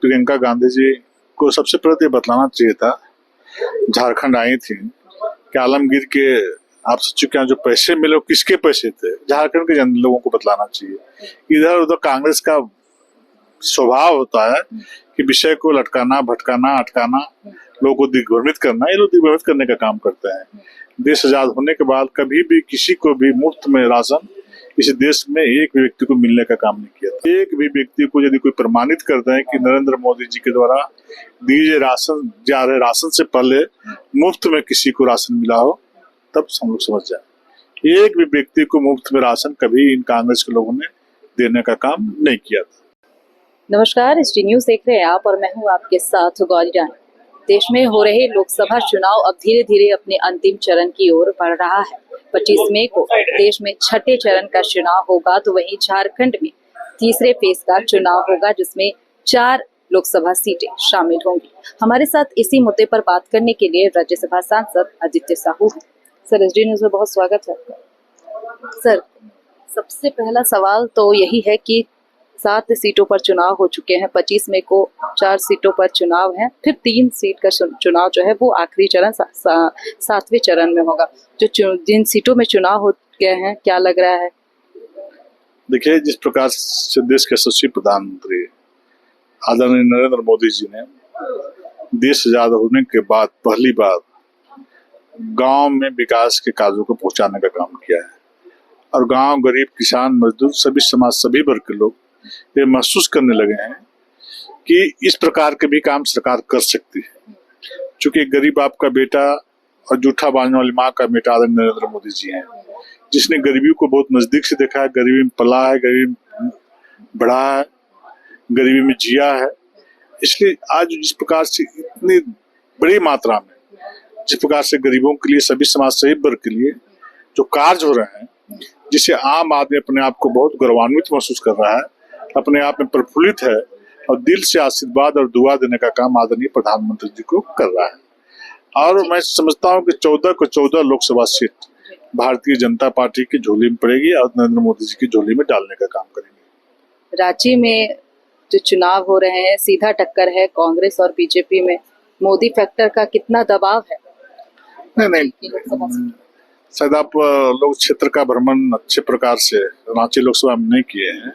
प्रियंका गांधी जी को सबसे पहले तो ये बतलाना चाहिए था, झारखंड आई थी कि आलमगीर के आप सोच चुके हैं जो पैसे मिले किसके पैसे थे, झारखंड के लोगों को बतलाना चाहिए। इधर उधर कांग्रेस का स्वभाव होता है कि विषय को लटकाना, भटकाना, अटकाना, लोगों को दिग्भ्रमित करना। ये लोग दिग्भ्रमित करने का काम करते हैं। देश आजाद होने के बाद कभी भी किसी को भी मुफ्त में राशन इस देश में एक भी व्यक्ति को मिलने का काम नहीं किया था। एक भी व्यक्ति को यदि कोई प्रमाणित करते हैं कि नरेंद्र मोदी जी के द्वारा दिए राशन जा रहे राशन से पहले मुफ्त में किसी को राशन मिला हो, तब हम लोग समझ जाए। एक भी व्यक्ति को मुफ्त में राशन कभी इन कांग्रेस के लोगों ने देने का काम नहीं किया था। नमस्कार, एसटी न्यूज देख रहे हैं आप और मैं हूं आपके साथ गौरी रानी। देश में हो रहे लोकसभा चुनाव अब धीरे धीरे अपने अंतिम चरण की ओर बढ़ रहा है। 25 मई को देश में छठे चरण का चुनाव होगा, तो वहीं झारखंड में तीसरे फेज का चुनाव होगा, जिसमें 4 लोकसभा सीटें शामिल होंगी। हमारे साथ इसी मुद्दे पर बात करने के लिए राज्यसभा सांसद आदित्य साहू हैं। सर, एसडी न्यूज में बहुत स्वागत है आपका। सर, सबसे पहला सवाल तो यही है कि 7 सीटों पर चुनाव हो चुके हैं। 25 मई को 4 सीटों पर चुनाव है, फिर 3 सीट का चुनाव जो है वो आखिरी चरण 7वें चरण में होगा। जो जिन सीटों में चुनाव हो गए हैं, क्या लग रहा है? देखिए, जिस प्रकार से देश के यशस्वी प्रधानमंत्री आदरणीय नरेंद्र मोदी जी ने देश आजाद होने के बाद पहली बार गांव में विकास के कार्यों को पहुंचाने का काम किया है, और गांव, गरीब, किसान, मजदूर, सभी समाज, सभी वर्ग के लोग ये महसूस करने लगे हैं कि इस प्रकार के भी काम सरकार कर सकती है। चूंकि गरीब आपका बेटा और जूठा बांधने वाली माँ का बेटा आदरणीय नरेंद्र मोदी जी हैं, जिसने गरीबी को बहुत नजदीक से देखा है, गरीबी में पला है, गरीबी में बढ़ा है, गरीबी में जिया है। इसलिए आज जिस प्रकार से इतनी बड़ी मात्रा में, जिस प्रकार से गरीबों के लिए, सभी समाज, सभी वर्ग के लिए जो कार्य हो रहे हैं, जिससे आम आदमी अपने आप को बहुत गौरवान्वित महसूस कर रहा है, अपने आप में प्रफुल्लित है, और दिल से आशीर्वाद और दुआ देने का काम आदरणीय प्रधानमंत्री जी को कर रहा है। और मैं समझता हूं कि 14 को 14 लोकसभा सीट भारतीय जनता पार्टी की झोली में पड़ेगी और नरेंद्र मोदी जी की झोली में डालने का काम करेंगे। रांची में जो चुनाव हो रहे हैं, सीधा टक्कर है कांग्रेस और बीजेपी में। मोदी फैक्टर का कितना दबाव है? नहीं, शायद आप लोग क्षेत्र का भ्रमण अच्छे प्रकार से रांची लोकसभा में नहीं किए हैं।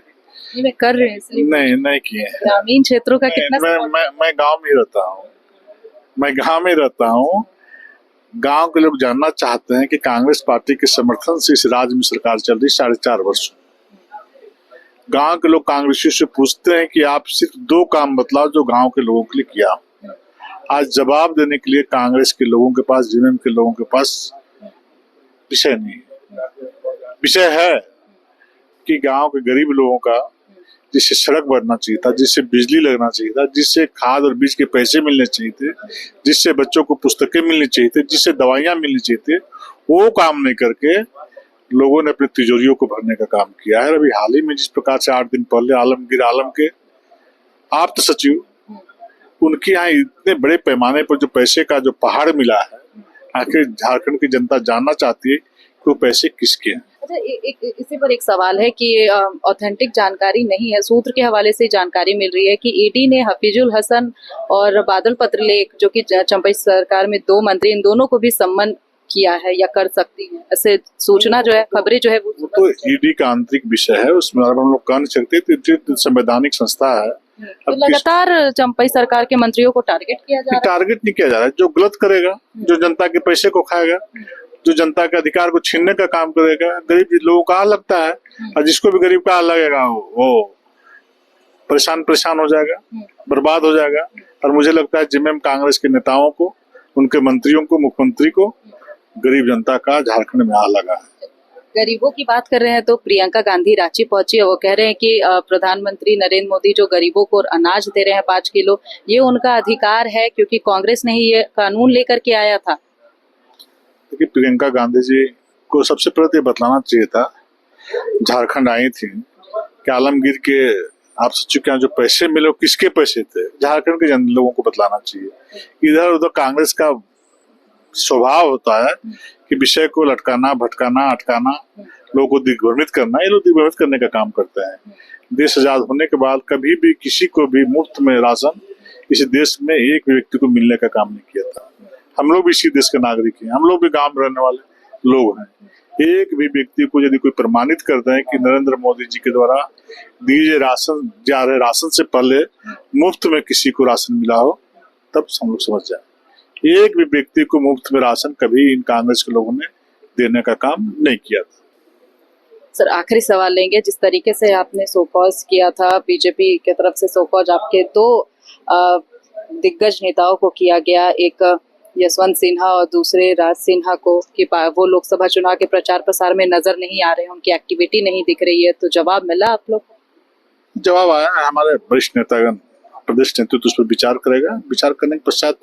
मैं कर रहे हैं, नहीं किए हैं। ग्रामीण क्षेत्रों का कितना? मैं गांव में रहता हूँ, गांव के लोग जानना चाहते हैं कि कांग्रेस पार्टी के समर्थन से इस राज्य में सरकार चल रही 4.5 वर्ष। गांव के लोग कांग्रेसियों से पूछते हैं कि आप सिर्फ 2 काम बतलाओ जो गांव के लोगों के लिए किया। आज जवाब देने के लिए कांग्रेस के लोगों के पास, जेएमएम के लोगों के पास विषय नहीं है। विषय है कि गांव के गरीब लोगों का, जिससे सड़क बनना चाहिए था, जिससे बिजली लगना चाहिए था, जिससे खाद और बीज के पैसे मिलने चाहिए थे, जिससे बच्चों को पुस्तकें मिलनी चाहिए थी, जिससे दवाइयां मिलनी चाहिए थी, वो काम नहीं करके लोगों ने अपनी तिजोरियों को भरने का काम किया है। अभी हाल ही में जिस प्रकार से 8 दिन पहले आलमगीर आलम के आप्त सचिव, उनके यहाँ इतने बड़े पैमाने पर जो पैसे का जो पहाड़ मिला है, आखिर झारखंड की जनता जानना चाहती है कि वो पैसे किसके हैं। अच्छा, इसी पर एक सवाल है कि ऑथेंटिक जानकारी नहीं है, सूत्र के हवाले से जानकारी मिल रही है कि ईडी ने हफीजुल हसन और बादल पत्रलेख, जो कि चंपई सरकार में 2 मंत्री, इन दोनों को भी सम्मन किया है या कर सकती है। ऐसे सूचना जो है, खबरें जो है वो तो ईडी का आंतरिक विषय है, उसमें हम लोग कह नहीं सकते। तो संवैधानिक संस्था है। तो लगातार चंपई सरकार के मंत्रियों को टारगेट किया जा रहा है। टारगेट नहीं किया जा रहा है। जो गलत करेगा, जो जनता के पैसे को खाएगा, जो जनता के अधिकार को छीनने का काम करेगा, गरीब लोगों का लगता है, और जिसको भी गरीब का लगेगा वो परेशान हो जाएगा, बर्बाद हो जाएगा। और मुझे लगता है जेएमएम कांग्रेस के नेताओं को, उनके मंत्रियों को, मुख्यमंत्री को गरीब जनता का झारखंड में लगा है। गरीबों की बात कर रहे हैं तो प्रियंका गांधी रांची पहुंची है। वो कह रहे हैं कि प्रधानमंत्री नरेंद्र मोदी जो गरीबों को अनाज दे रहे हैं 5 किलो, ये उनका अधिकार है, क्योंकि कांग्रेस ने ही ये कानून लेकर के आया था। देखिए, प्रियंका गांधी जी को सबसे पहले तो ये बतलाना चाहिए था, झारखंड आई थी कि आलमगीर के आप सोच चुके हैं जो पैसे मिले किसके पैसे थे, झारखंड के लोगों को बतलाना चाहिए। इधर उधर कांग्रेस का स्वभाव होता है कि विषय को लटकाना, भटकाना, अटकाना, लोगों को दिग्भ्रमित करना, ये लोग दिग्भ्रमित करने का काम करते हैं। देश आजाद होने के बाद कभी भी किसी को भी मुफ्त में राशन इस देश में एक भी व्यक्ति को मिलने का काम नहीं किया था। हम लोग भी इसी देश के नागरिक हैं, हम लोग भी गांव में रहने वाले लोग हैं। एक भी व्यक्ति को यदि कोई प्रमाणित कर दें कि नरेंद्र मोदी जी के द्वारा दिए राशन जा रहे राशन से पहले मुफ्त में किसी को राशन मिला हो, तब हम लोग समझ जाए। एक भी व्यक्ति को मुफ्त में राशन कभी इन कांग्रेस के लोगों ने देने का काम नहीं किया था। सर आखिरी सवाल लेंगे, जिस तरीके से आपने सोकॉज किया था बीजेपी की तरफ से, सोकॉज आपके दो दिग्गज नेताओं को किया गया, एक यशवंत सिन्हा और दूसरे राज सिन्हा को, कि वो लोकसभा चुनाव के प्रचार प्रसार में नजर नहीं आ रहे हैं, उनकी एक्टिविटी नहीं दिख रही है, तो जवाब मिला आप लोग? जवाब आया है, हमारे वरिष्ठ नेतागण प्रदेश नेतृत्व उस पर विचार करेगा, विचार करने के पश्चात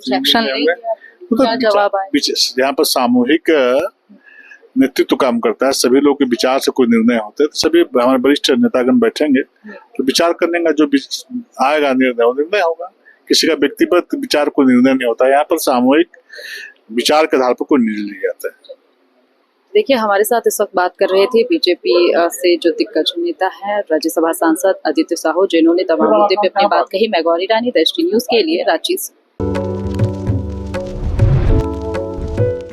जवाब आया? यहाँ पर सामूहिक नेतृत्व काम करता है, सभी लोग के विचार से कोई निर्णय होते हैं, तो सभी हमारे वरिष्ठ नेतागण बैठेंगे तो विचार करने का जो आएगा निर्णय, वो निर्णय होगा। किसी का व्यक्तिगत विचार कोई निर्णय नहीं होता, यहाँ पर सामूहिक विचार के आधार पर कोई निर्णय लिया जाता है। देखिए, हमारे साथ इस वक्त बात कर रहे थे बीजेपी से जो दिग्गज नेता है, राज्यसभा सांसद आदित्य साहू, जिन्होंने तमाम मुद्दे पे अपनी बात कही। मैं गौरी रानी, दृष्टि न्यूज के लिए रांची से।